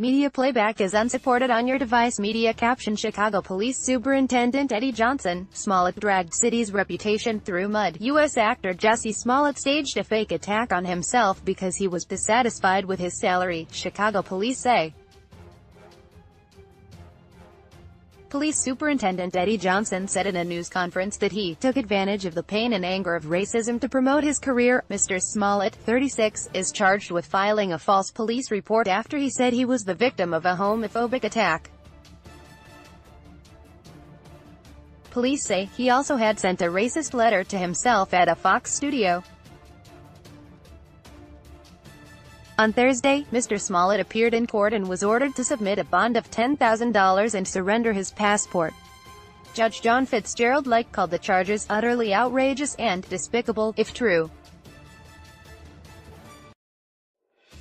Media playback is unsupported on your device. Media caption Chicago Police Superintendent Eddie Johnson. Smollett dragged city's reputation through mud. U.S. actor Jussie Smollett staged a fake attack on himself because he was dissatisfied with his salary, Chicago police say. Police Superintendent Eddie Johnson said in a news conference that he took advantage of the pain and anger of racism to promote his career. Mr. Smollett, 36, is charged with filing a false police report after he said he was the victim of a homophobic attack. Police say he also had sent a racist letter to himself at a Fox studio. On Thursday, Mr. Smollett appeared in court and was ordered to submit a bond of $10,000 and surrender his passport. Judge John Fitzgerald called the charges utterly outrageous and despicable, if true.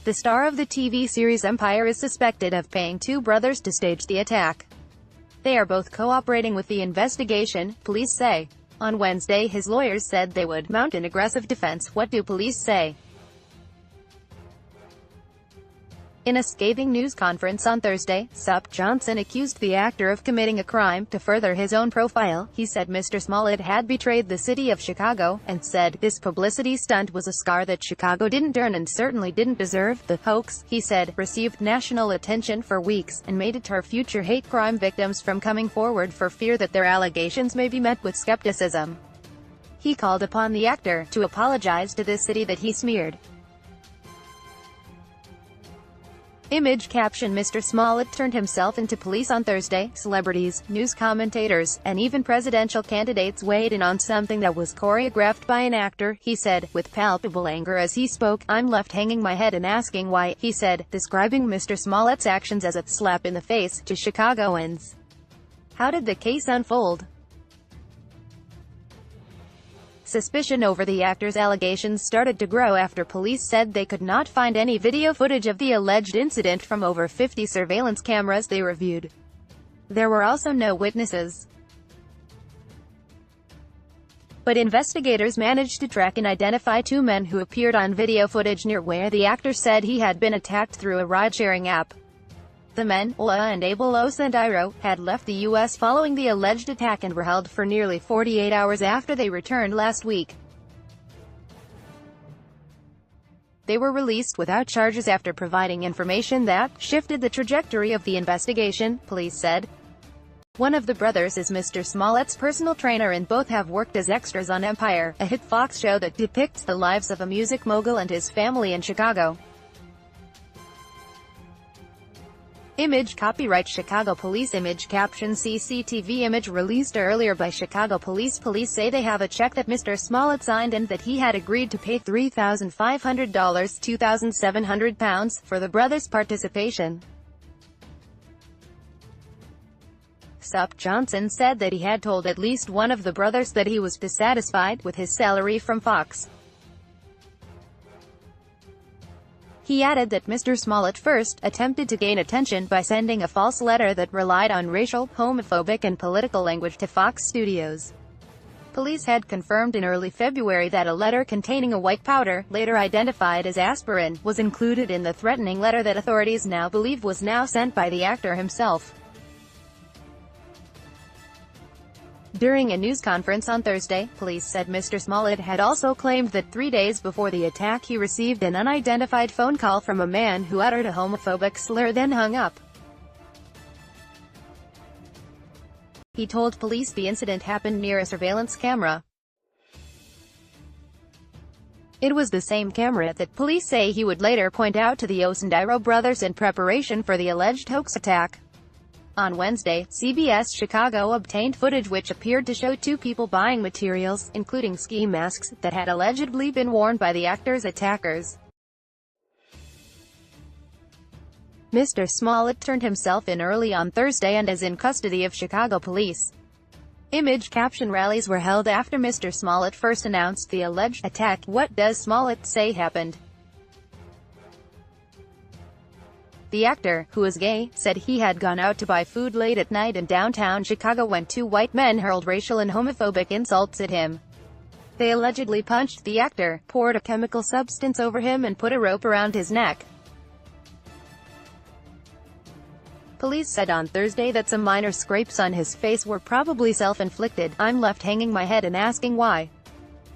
The star of the TV series Empire is suspected of paying two brothers to stage the attack. They are both cooperating with the investigation, police say. On Wednesday, his lawyers said they would mount an aggressive defense. What do police say? In a scathing news conference on Thursday, Sup. Johnson accused the actor of committing a crime to further his own profile. He said Mr. Smollett had betrayed the city of Chicago, and said, "This publicity stunt was a scar that Chicago didn't earn and certainly didn't deserve." The hoax, he said, received national attention for weeks, and may deter future hate crime victims from coming forward for fear that their allegations may be met with skepticism. He called upon the actor to apologize to the city that he smeared. Image caption Mr. Smollett turned himself into police on Thursday. Celebrities, news commentators, and even presidential candidates weighed in on something that was choreographed by an actor, he said, with palpable anger as he spoke. "I'm left hanging my head and asking why," he said, describing Mr. Smollett's actions as a slap in the face to Chicagoans. How did the case unfold? Suspicion over the actor's allegations started to grow after police said they could not find any video footage of the alleged incident from over 50 surveillance cameras they reviewed. There were also no witnesses. But investigators managed to track and identify two men who appeared on video footage near where the actor said he had been attacked through a ride-sharing app. The men, Ola and Abel Osandiro, had left the U.S. following the alleged attack and were held for nearly 48 hours after they returned last week. They were released without charges after providing information that shifted the trajectory of the investigation, police said. One of the brothers is Mr. Smollett's personal trainer and both have worked as extras on Empire, a hit Fox show that depicts the lives of a music mogul and his family in Chicago. Image copyright Chicago Police. Image caption CCTV image released earlier by Chicago Police. Police say they have a check that Mr. Smollett signed and that he had agreed to pay $3,500 £2,700 for the brothers' participation. Sup. Johnson said that he had told at least one of the brothers that he was dissatisfied with his salary from Fox. He added that Mr. Smollett first attempted to gain attention by sending a false letter that relied on racial, homophobic and political language to Fox Studios. Police had confirmed in early February that a letter containing a white powder, later identified as aspirin, was included in the threatening letter that authorities now believe was now sent by the actor himself. During a news conference on Thursday, police said Mr. Smollett had also claimed that 3 days before the attack he received an unidentified phone call from a man who uttered a homophobic slur then hung up. He told police the incident happened near a surveillance camera. It was the same camera that police say he would later point out to the Osandiro brothers in preparation for the alleged hoax attack. On Wednesday, CBS Chicago obtained footage which appeared to show two people buying materials, including ski masks, that had allegedly been worn by the actor's attackers. Mr. Smollett turned himself in early on Thursday and is in custody of Chicago police. Image caption rallies were held after Mr. Smollett first announced the alleged attack. What does Smollett say happened? The actor, who is gay, said he had gone out to buy food late at night in downtown Chicago when two white men hurled racial and homophobic insults at him. They allegedly punched the actor, poured a chemical substance over him and put a rope around his neck. Police said on Thursday that some minor scrapes on his face were probably self-inflicted. "I'm left hanging my head and asking why.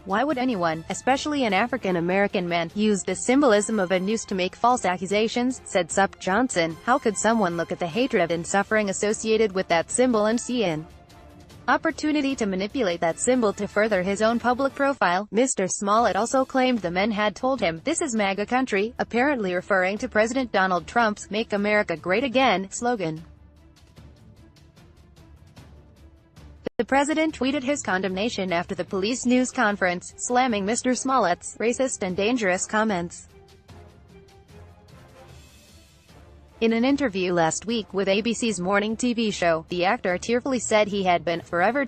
Why would anyone, especially an African-American man, use the symbolism of a noose to make false accusations?" said Sup. Johnson. "How could someone look at the hatred and suffering associated with that symbol and see an opportunity to manipulate that symbol to further his own public profile?" Mr. Smollett also claimed the men had told him, "This is MAGA country," apparently referring to President Donald Trump's "Make America Great Again" slogan. The president tweeted his condemnation after the police news conference, slamming Mr. Smollett's racist and dangerous comments. In an interview last week with ABC's morning TV show, the actor tearfully said he had been forever